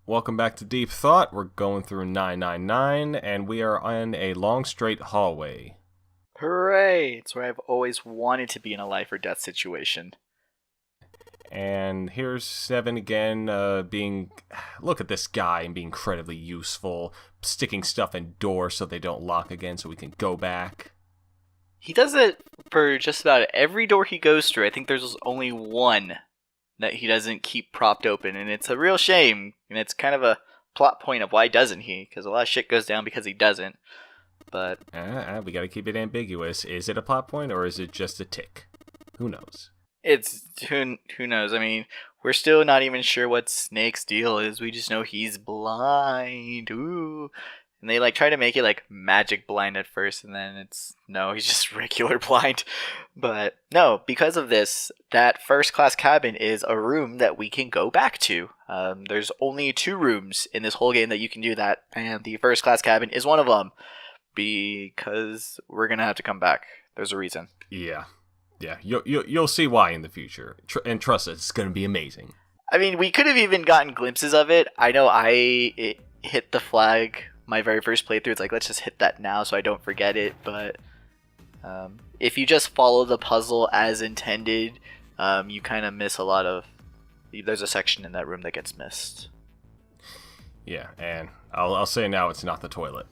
Welcome back to Deep Thought. We're going through 999, and we are in a long straight hallway. Hooray! It's where I've always wanted to be in a life or death situation. And here's Seven again, look at this guy and being incredibly useful, sticking stuff in doors so they don't lock again so we can go back. He does it for just about every door he goes through. I think there's only one that he doesn't keep propped open, and it's a real shame, and it's kind of a plot point of why doesn't he, because a lot of shit goes down because he doesn't. But we gotta keep it ambiguous. Is it a plot point, or is it just a tick? Who knows? It's who knows. I mean, we're still not even sure what Snake's deal is. We just know he's blind. Ooh. And they try to make it magic blind at first, and then he's just regular blind. But no, because of this, that first class cabin is a room that we can go back to. There's only 2 rooms in this whole game that you can do that, and the first class cabin is one of them. Because we're gonna have to come back. There's a reason. Yeah. You'll see why in the future, and trust us, it's gonna be amazing. I mean, we could have even gotten glimpses of it. I know I hit the flag my very first playthrough. It's let's just hit that now so I don't forget it. But if you just follow the puzzle as intended, you kind of miss a lot of. There's a section in that room that gets missed. Yeah, and I'll say now it's not the toilet.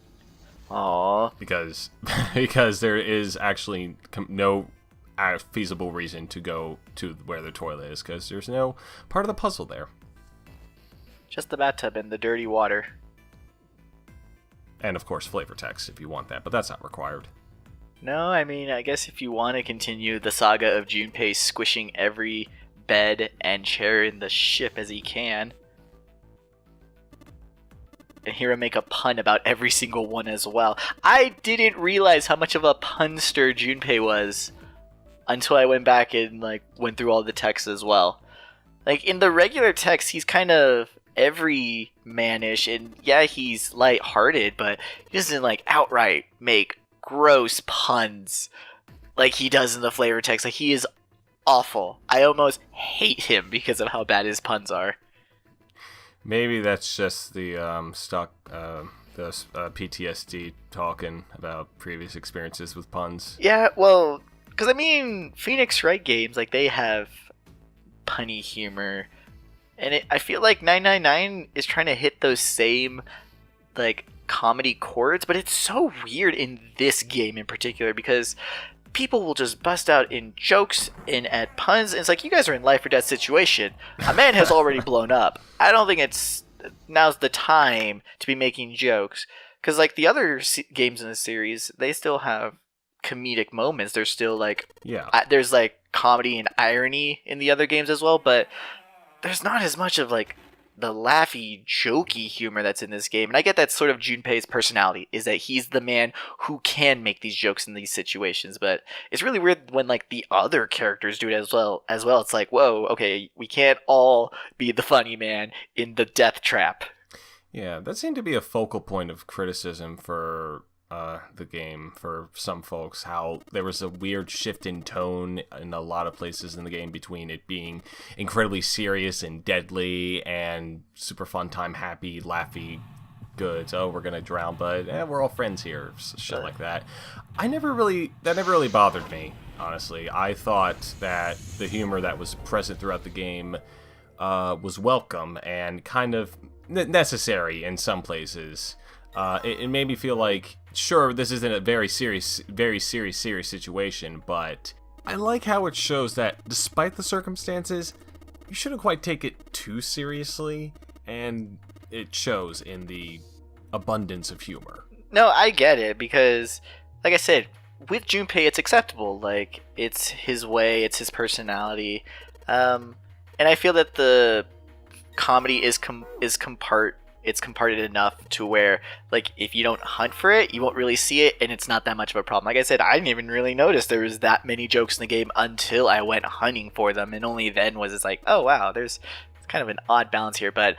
Aww. Because there is actually no feasible reason to go to where the toilet is, because there's no part of the puzzle there. Just the bathtub and the dirty water. And of course flavor text if you want that, but that's not required. No, I mean, I guess if you want to continue the saga of Junpei squishing every bed and chair in the ship as he can, and hear him make a pun about every single one as well. I didn't realize how much of a punster Junpei was until I went back and went through all the texts as well. In the regular text, he's kind of every-manish, and yeah, he's lighthearted, but he doesn't outright make gross puns like he does in the flavor text. He is awful. I almost hate him because of how bad his puns are. Maybe that's just the PTSD talking about previous experiences with puns. Yeah, well, because I mean, Phoenix Wright games, they have punny humor, and I feel like 999 is trying to hit those same comedy chords, but it's so weird in this game in particular because people will just bust out in jokes and at puns, and it's you guys are in life or death situation. A man has already blown up. I don't think now's the time to be making jokes, because the other games in the series, they still have comedic moments. There's still there's comedy and irony in the other games as well, but there's not as much of the laughy, jokey humor that's in this game. And I get that's sort of Junpei's personality, is that he's the man who can make these jokes in these situations. But it's really weird when the other characters do it as well. It's whoa, okay, we can't all be the funny man in the death trap. Yeah, that seemed to be a focal point of criticism for the game for some folks, how there was a weird shift in tone in a lot of places in the game between it being incredibly serious and deadly and super fun time, happy, laughy, good. Oh, we're gonna drown, but we're all friends here. Shit like that. That never really bothered me, honestly. I thought that the humor that was present throughout the game was welcome and kind of necessary in some places. It made me feel sure, this isn't a very serious situation, but I like how it shows that despite the circumstances, you shouldn't quite take it too seriously, and it shows in the abundance of humor. No, I get it, because, like I said, with Junpei, it's acceptable. It's his way, it's his personality, and I feel that the comedy is comparted enough to where if you don't hunt for it, you won't really see it, and it's not that much of a problem. Like I said, I didn't even really notice there was that many jokes in the game until I went hunting for them, and only then was it oh wow, there's kind of an odd balance here. But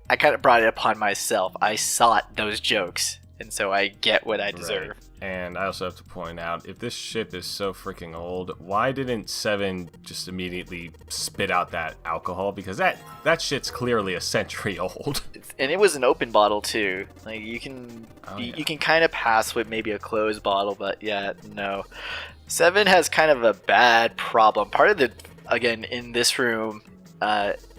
I kind of brought it upon myself. I sought those jokes, and so I get what I deserve. And I also have to point out, if this ship is so freaking old, why didn't 7 just immediately spit out that alcohol? Because that shit's clearly a century old. And it was an open bottle too. Like you can you can kind of pass with maybe a closed bottle, but yeah, no. 7 has kind of a bad problem. Part of the, again, in this room,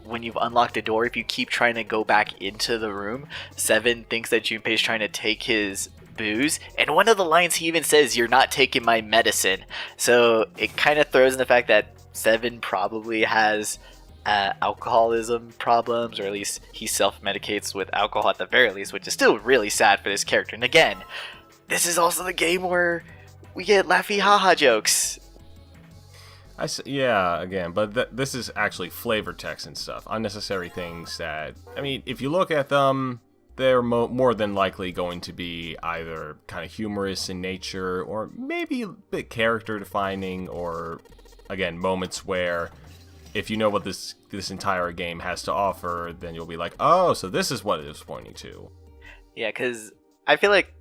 when you've unlocked a door, if you keep trying to go back into the room, 7 thinks that Junpei's trying to take his booze, and one of the lines he even says, "You're not taking my medicine." So it kind of throws in the fact that 7 probably has alcoholism problems, or at least he self-medicates with alcohol at the very least, which is still really sad for this character. And again, this is also the game where we get laughy haha jokes. Yeah, again, but this is actually flavor text and stuff. Unnecessary things that, I mean, if you look at them, they're more than likely going to be either kind of humorous in nature, or maybe a bit character defining, or, again, moments where if you know what this entire game has to offer, then you'll be like, oh, so this is what it was pointing to. Yeah, because I feel like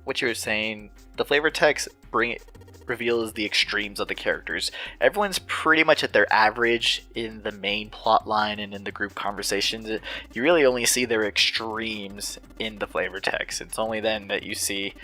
what you were saying, the flavor text reveals the extremes of the characters. Everyone's pretty much at their average in the main plot line and in the group conversations. You really only see their extremes in the flavor text. It's only then that you see,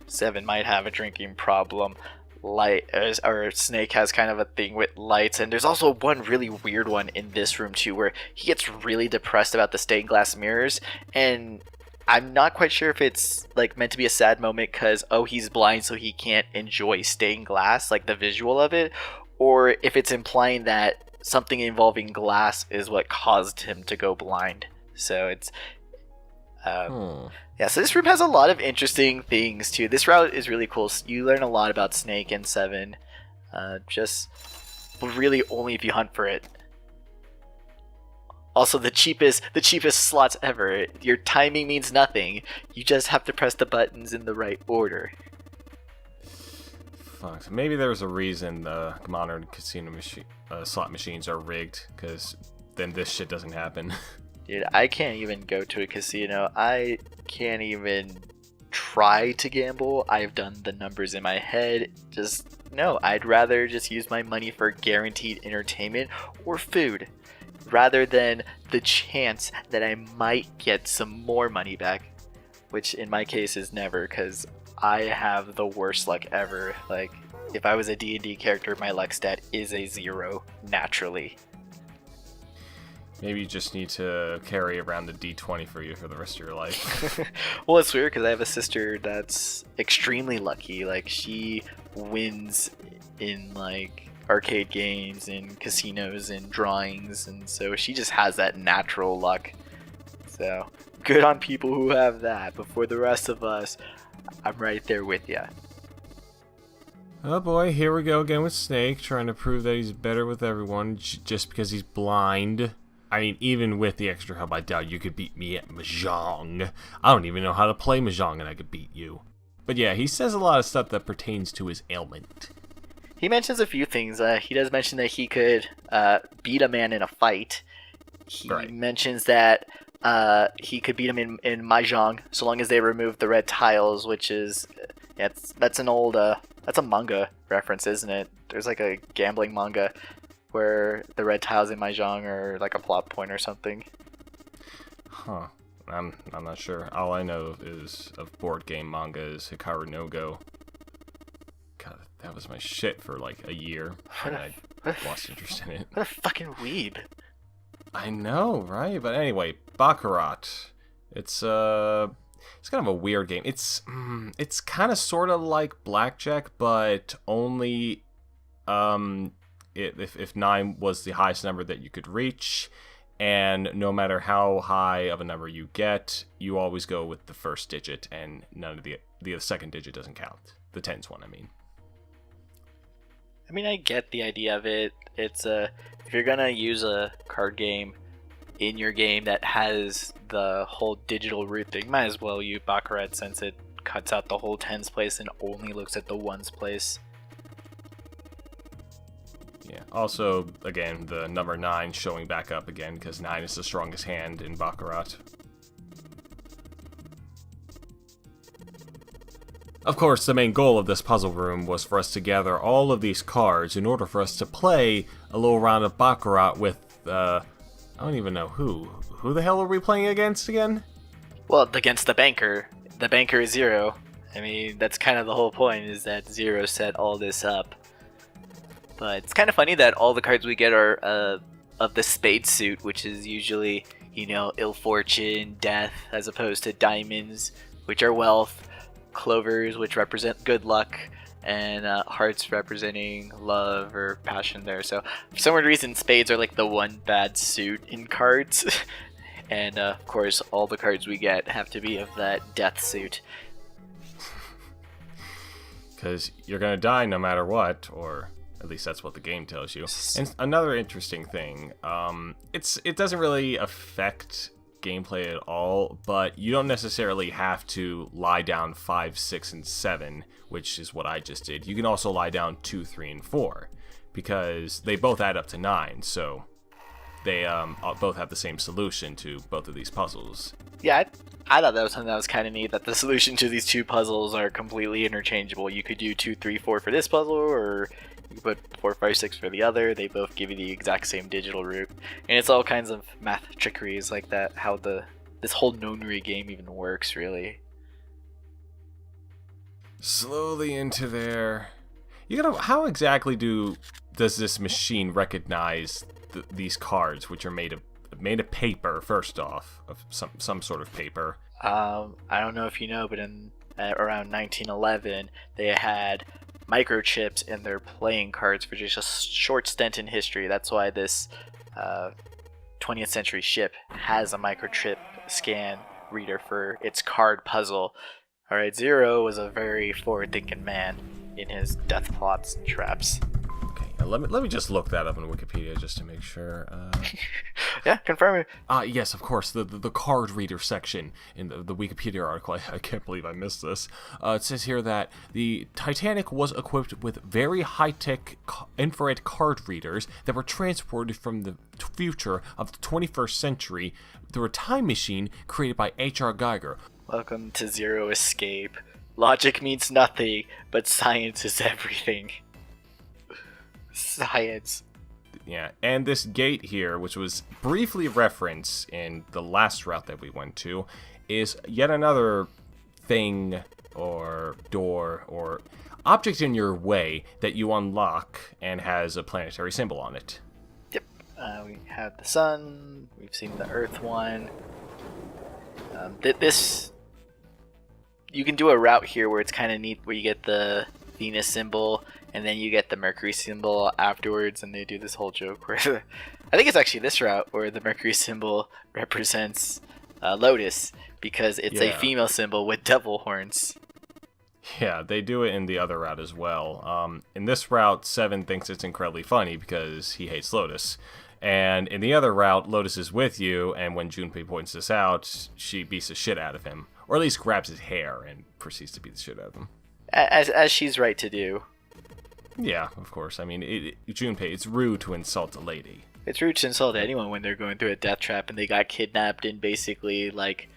7 might have a drinking problem, or Snake has kind of a thing with lights, and there's also one really weird one in this room too, where he gets really depressed about the stained glass mirrors, and I'm not quite sure if it's meant to be a sad moment because, he's blind so he can't enjoy stained glass, like the visual of it, or if it's implying that something involving glass is what caused him to go blind. So it's yeah, so this room has a lot of interesting things too. This route is really cool. You learn a lot about Snake and 7, just really only if you hunt for it. Also, the cheapest slots ever. Your timing means nothing. You just have to press the buttons in the right order. Fuck. So maybe there's a reason the modern casino slot machines are rigged, because then this shit doesn't happen. Dude, I can't even go to a casino. I can't even try to gamble. I've done the numbers in my head. No, I'd rather just use my money for guaranteed entertainment or food, rather than the chance that I might get some more money back, which in my case is never, because I have the worst luck ever. Like, if I was a D&D character, my luck stat is a 0, naturally. Maybe you just need to carry around the D20 for you for the rest of your life. Well, it's weird because I have a sister that's extremely lucky. Like, she wins in, arcade games and casinos and drawings, and so she just has that natural luck. So good on people who have that, but for the rest of us, I'm right there with ya. Oh boy, here we go again with Snake, trying to prove that he's better with everyone just because he's blind. I mean, even with the extra help, I doubt you could beat me at Mahjong. I don't even know how to play Mahjong, and I could beat you. But yeah, he says a lot of stuff that pertains to his ailment. He mentions a few things. He does mention that he could beat a man in a fight. He mentions that he could beat him in Mahjong, so long as they remove the red tiles, which is... that's an old... that's a manga reference, isn't it? There's a gambling manga where the red tiles in Mahjong are a plot point or something. Huh. I'm not sure. All I know is of board game manga is Hikaru no Go. God, that was my shit for a year, and I lost interest in it. What a fucking weeb. I know, right? But anyway, Baccarat. It's kind of a weird game. It's kind of sort of like blackjack, but only if 9 was the highest number that you could reach, and no matter how high of a number you get, you always go with the first digit, and none of the second digit doesn't count. The tens one, I mean. I mean, I get the idea of it. It's if you're gonna use a card game in your game that has the whole digital root thing, might as well use Baccarat, since it cuts out the whole tens place and only looks at the ones place. Yeah. Also, again, the number 9 showing back up again, because 9 is the strongest hand in Baccarat. Of course, the main goal of this puzzle room was for us to gather all of these cards in order for us to play a little round of Baccarat with, I don't even know who. Who the hell are we playing against again? Well, against the banker. The banker is Zero. I mean, that's kind of the whole point, is that Zero set all this up. But it's kind of funny that all the cards we get are of the spade suit, which is usually, ill fortune, death, as opposed to diamonds, which are wealth, clovers, which represent good luck, and hearts representing love or passion there. So for some weird reason, spades are like the one bad suit in cards. And of course, all the cards we get have to be of that death suit. Because you're going to die no matter what, or at least that's what the game tells you. And another interesting thing, it doesn't really affect gameplay at all, but you don't necessarily have to lie down 5, 6, and 7, which is what I just did. You can also lie down 2, 3, and 4, because they both add up to 9, so they both have the same solution to both of these puzzles. Yeah, I thought that was something that was kind of neat, that the solution to these two puzzles are completely interchangeable. You could do 2, 3, 4 for this puzzle, or you could put 4, 5, 6 for the other. They both give you the exact same digital route. And it's all kinds of math trickeries like that, how this whole nonary game even works, really. Slowly into there. How exactly does this machine recognize these cards, which are made of paper, first off, of some sort of paper? I don't know if you know, but around 1911, they had microchips in their playing cards for just a short stint in history. That's why this 20th century ship has a microchip scan reader for its card puzzle. Alright, Zero was a very forward-thinking man in his death plots and traps. Let me just look that up on Wikipedia just to make sure. Yeah, confirm it. Yes, of course, the card reader section in the Wikipedia article. I can't believe I missed this. It says here that the Titanic was equipped with very high-tech infrared card readers that were transported from the future of the 21st century through a time machine created by H.R. Geiger. Welcome to Zero Escape. Logic means nothing, but science is everything. Science. Yeah, and this gate here, which was briefly referenced in the last route that we went to, is yet another thing or door or object in your way that you unlock and has a planetary symbol on it. Yep. We have the sun. We've seen the Earth one. This... You can do a route here where it's kind of neat, where you get the Venus symbol, and then you get the Mercury symbol afterwards, and they do this whole joke where I think it's actually this route where the Mercury symbol represents Lotus, because it's a female symbol with devil horns. Yeah, they do it in the other route as well. In this route, Seven thinks it's incredibly funny because he hates Lotus. And in the other route, Lotus is with you, and when Junpei points this out, she beats the shit out of him. Or at least grabs his hair and proceeds to beat the shit out of him. As she's right to do. Yeah, of course. I mean, Junpei, it's rude to insult a lady. It's rude to insult anyone when they're going through a death trap and they got kidnapped in basically, like...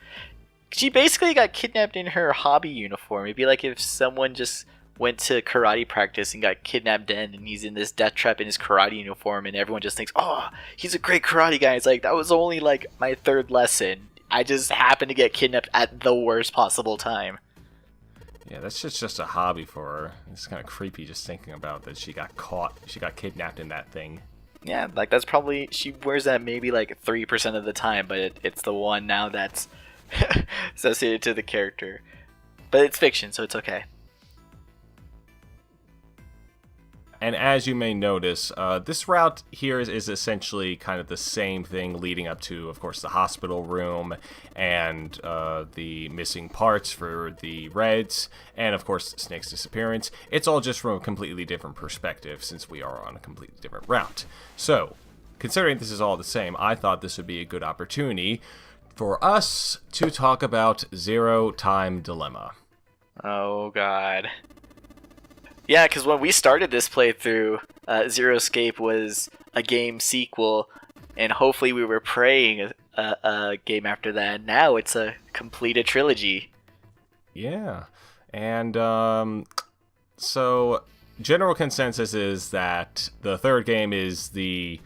She basically got kidnapped in her hobby uniform. It'd be like if someone just went to karate practice and got kidnapped then, and he's in this death trap in his karate uniform, and everyone just thinks, oh, he's a great karate guy. It's like, that was only like my third lesson. I just happened to get kidnapped at the worst possible time. Yeah, that's just a hobby for her. It's kind of creepy just thinking about that she got caught. She got kidnapped in that thing. Yeah, like that's probably... She wears that maybe like 3% of the time, but it's the one now that's associated to the character. But it's fiction, so it's okay. And as you may notice, this route here is essentially kind of the same thing leading up to, of course, the hospital room and the missing parts for the Reds, and of course, Snake's disappearance. It's all just from a completely different perspective since we are on a completely different route. So, considering this is all the same, I thought this would be a good opportunity for us to talk about Zero Time Dilemma. Oh, God. Yeah, because when we started this playthrough, Zero Escape was a game sequel, and hopefully we were praying a game after that. Now it's a completed trilogy. Yeah, And so general consensus is that the third game is the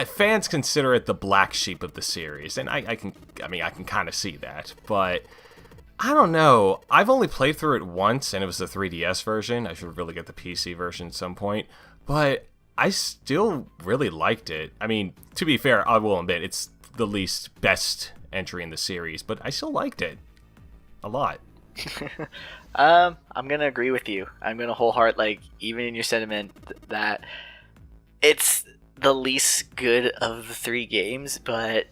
fans consider it the black sheep of the series, and I can kind of see that, but I don't know. I've only played through it once, and it was the 3DS version. I should really get the PC version at some point, but I still really liked it. I mean, to be fair, I will admit it's the least best entry in the series, but I still liked it a lot. I'm gonna agree with you. I'm gonna even in your sentiment that it's the least good of the three games, but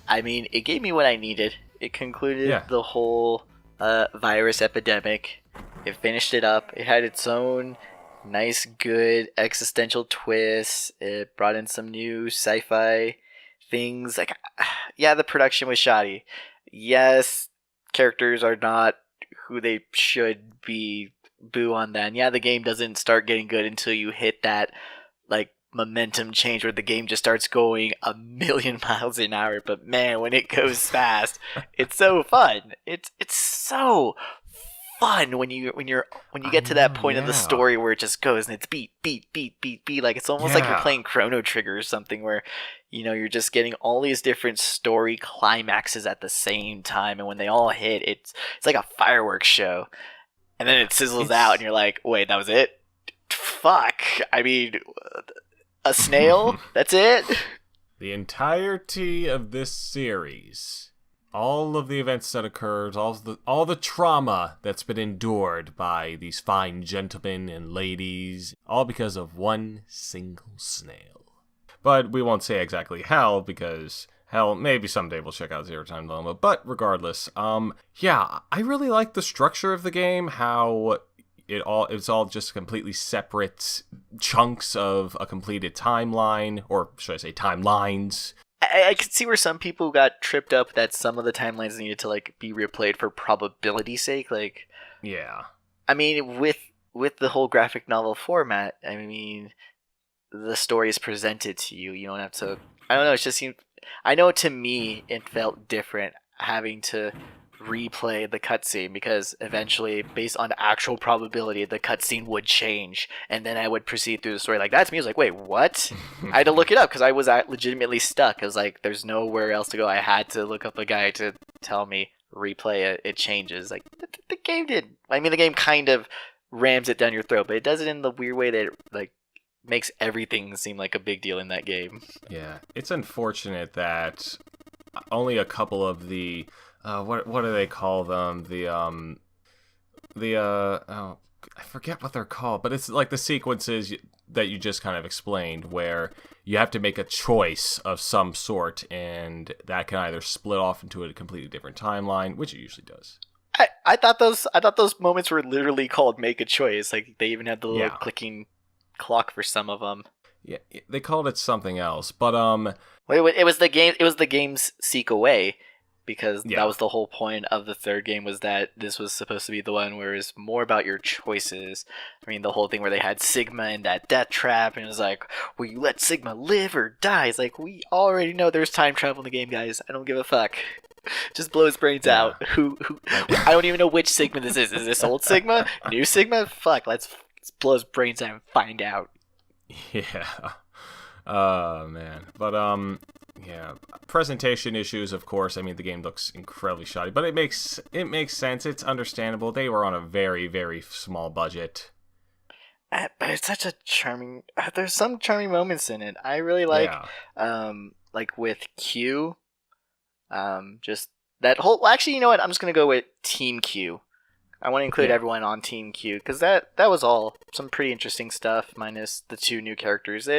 I mean, it gave me what I needed. It concluded the whole virus epidemic. It finished it up. It had its own nice, good existential twist. It brought in some new sci-fi things. Like, yeah, the production was shoddy. Yes, characters are not who they should be. Boo on that. And yeah, the game doesn't start getting good until you hit that momentum change where the game just starts going a million miles an hour. But man, when it goes fast, it's so fun. It's so fun when you get to that point of the story where it just goes and it's beat. Like it's almost like you're playing Chrono Trigger or something where you're just getting all these different story climaxes at the same time, and when they all hit, it's like a fireworks show, and then it sizzles out, and you're like, wait, that was it? Fuck. I mean, a snail? That's it? The entirety of this series, all of the events that occurred, all the trauma that's been endured by these fine gentlemen and ladies, all because of one single snail. But we won't say exactly how, because hell, maybe someday we'll check out Zero Time Dilemma. But regardless, I really like the structure of the game, how it's all just completely separate chunks of a completed timeline, or should I say timelines. I could see where some people got tripped up that some of the timelines needed to be replayed for probability's sake. I mean, with the whole graphic novel format, I mean, the story is presented to you. You don't have to. I don't know. It just seemed. I know to me it felt different having to replay the cutscene, because eventually, based on actual probability, the cutscene would change, and then I would proceed through the story. Like, that to me was like, wait, what? I had to look it up because I was legitimately stuck. I was like, there's nowhere else to go. I had to look up a guide to tell me replay it. It changes. Like, the game did. I mean, the game kind of rams it down your throat, but it does it in the weird way that it, makes everything seem like a big deal in that game. Yeah, it's unfortunate that only a couple of the what do they call them? I forget what they're called, but it's like the sequences that you just kind of explained, where you have to make a choice of some sort, and that can either split off into a completely different timeline, which it usually does. I thought those moments were literally called make a choice. Like, they even had the little clicking clock for some of them. Yeah, they called it something else, but it was the game. It was the game's seek away. Because that was the whole point of the third game, was that this was supposed to be the one where it's more about your choices. I mean, the whole thing where they had Sigma in that death trap, and it was like, will you let Sigma live or die? It's like, we already know there's time travel in the game, guys. I don't give a fuck. Just blow his brains out. Who? I don't even know which Sigma this is. Is this old Sigma? New Sigma? Fuck, let's blow his brains out and find out. Yeah. Oh, man. But, yeah, presentation issues, of course. I mean, the game looks incredibly shoddy, but it makes sense. It's understandable. They were on a very, very small budget. But it's such a charming. There's some charming moments in it. I really like, with Q. Just that whole. Well, actually, you know what? I'm just gonna go with Team Q. I want to include everyone on Team Q, because that was all some pretty interesting stuff, minus the two new characters.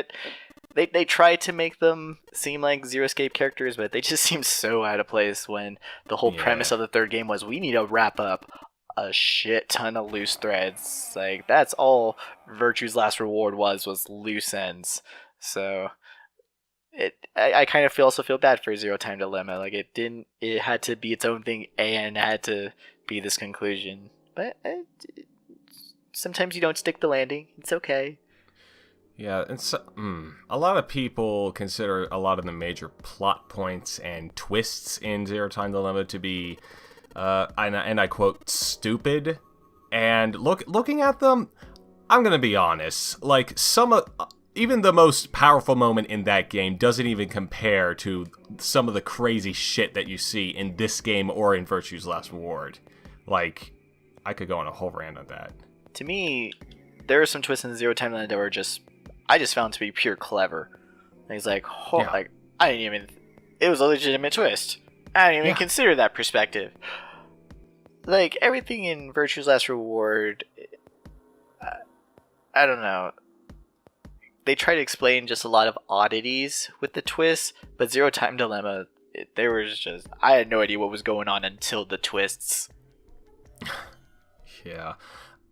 They tried to make them seem like Zero Escape characters, but they just seem so out of place when the whole premise of the third game was, we need to wrap up a shit ton of loose threads. Like, that's all Virtue's last reward was loose ends. So I kind of also feel bad for Zero Time Dilemma. Like, it had to be its own thing and had to be this conclusion. But sometimes you don't stick the landing. It's okay. Yeah, and so, a lot of people consider a lot of the major plot points and twists in Zero Time Dilemma to be and I quote, stupid. And looking at them, I'm gonna be honest. Like even the most powerful moment in that game doesn't even compare to some of the crazy shit that you see in this game or in Virtue's Last Reward. Like, I could go on a whole rant on that. To me, there are some twists in Zero Time Dilemma that were I just found to be pure clever. And he's like, like, I didn't even. It was a legitimate twist. I didn't even consider that perspective. Like, everything in Virtue's Last Reward, I don't know. They try to explain just a lot of oddities with the twists, but Zero Time Dilemma, I had no idea what was going on until the twists. Yeah.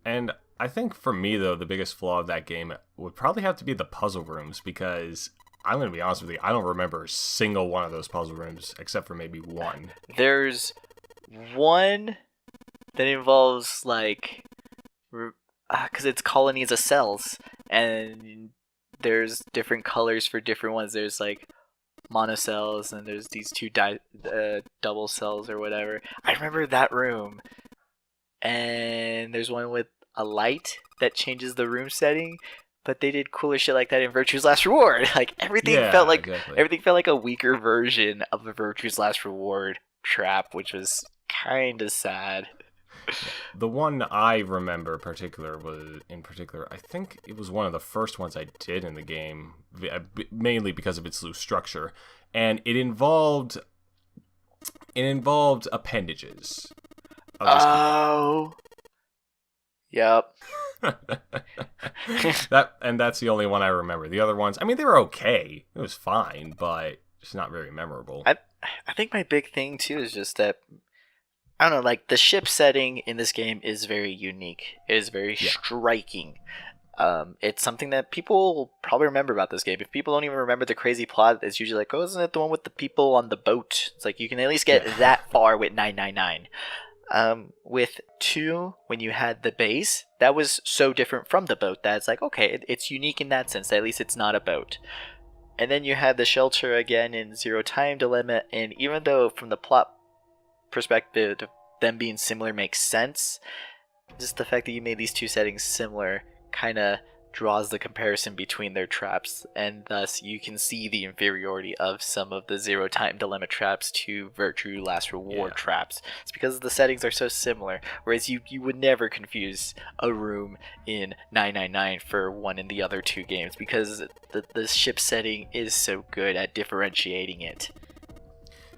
And I think for me, though, the biggest flaw of that game would probably have to be the puzzle rooms, because I'm going to be honest with you, I don't remember a single one of those puzzle rooms except for maybe one. There's one that involves, like, because it's colonies of cells, and there's different colors for different ones. There's, like, monocells, and there's these two double cells or whatever. I remember that room. And there's one with a light that changes the room setting, but they did cooler shit like that in Virtue's Last Reward. Like, everything felt like a weaker version of the Virtue's Last Reward trap, which was kind of sad. The one I remember in particular, I think it was one of the first ones I did in the game, mainly because of its loose structure, and it involved appendages. Oh. Yep. That's the only one I remember. The other ones, I mean, they were okay. It was fine, but it's not very memorable. I think my big thing too is just that, I don't know, like, the ship setting in this game is very unique. It is very striking. It's something that people probably remember about this game. If people don't even remember the crazy plot, it's usually like, oh, isn't it the one with the people on the boat? It's like, you can at least get that far with 999. With 2, when you had the base, that was so different from the boat that it's like, okay, it's unique in that sense. At least it's not a boat. And then you had the shelter again in Zero Time Dilemma, and even though from the plot perspective, them being similar makes sense, just the fact that you made these two settings similar kind of draws the comparison between their traps, and thus you can see the inferiority of some of the Zero Time Dilemma traps to Virtue Last Reward traps. It's because the settings are so similar, whereas you would never confuse a room in 999 for one in the other two games, because the ship setting is so good at differentiating it.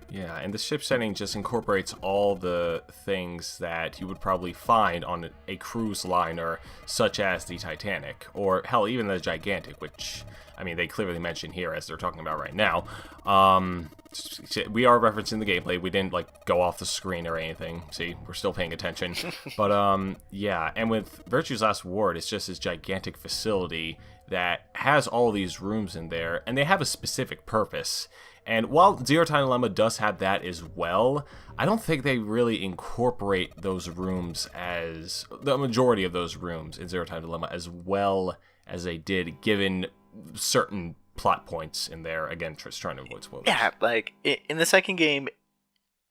Yeah, and the ship setting just incorporates all the things that you would probably find on a cruise liner, such as the Titanic, or hell, even the Gigantic, which, I mean, they clearly mention here as they're talking about right now. We are referencing the gameplay. We didn't, like, go off the screen or anything. See, we're still paying attention. But, yeah, and with Virtue's Last Reward, it's just this gigantic facility that has all these rooms in there, and they have a specific purpose. And while Zero Time Dilemma does have that as well, I don't think they really incorporate those rooms as the majority of those rooms in Zero Time Dilemma as well as they did, given certain plot points in there. Again, just trying to avoid spoilers. Yeah, like in the second game,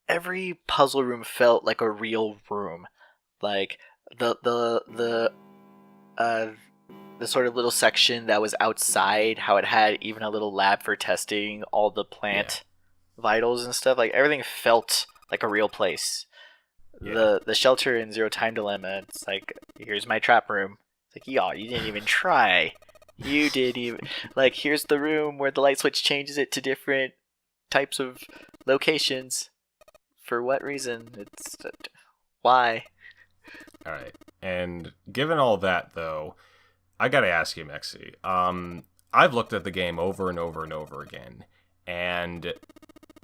every puzzle room felt like a real room. Like the sort of little section that was outside, how it had even a little lab for testing all the plant vitals and stuff. Like, everything felt like a real place. The shelter in Zero Time Dilemma, it's like, here's my trap room. It's like, y'all, you didn't even try. You didn't even, like, here's the room where the light switch changes it to different types of locations. For what reason? It's why? All right. And given all that, though, I gotta ask you, Mexi. I've looked at the game over and over and over again, and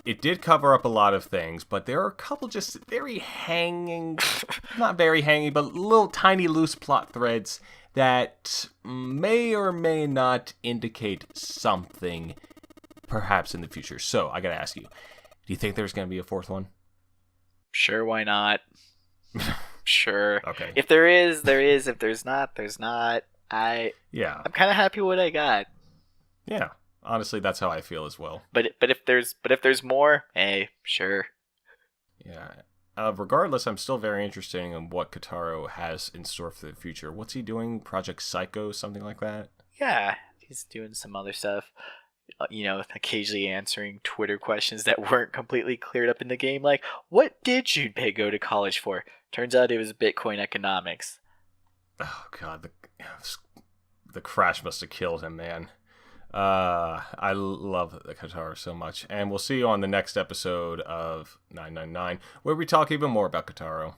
it did cover up a lot of things, but there are a couple just very hanging, not very hanging, but little tiny loose plot threads that may or may not indicate something, perhaps in the future. So, I gotta ask you, do you think there's gonna be a fourth one? Sure, why not? Sure. Okay. If there is, there is. If there's not, there's not. I'm kind of happy with what I got. Yeah, honestly, that's how I feel as well. But if there's more, hey, sure. Yeah, regardless, I'm still very interested in what Kotaro has in store for the future. What's he doing? Project Psycho, something like that? Yeah, he's doing some other stuff. Occasionally answering Twitter questions that weren't completely cleared up in the game, like, what did Junpei go to college for? Turns out it was Bitcoin economics. Oh, God, the crash must have killed him, man. I love the Kotaro so much. And we'll see you on the next episode of 999, where we talk even more about Kotaro.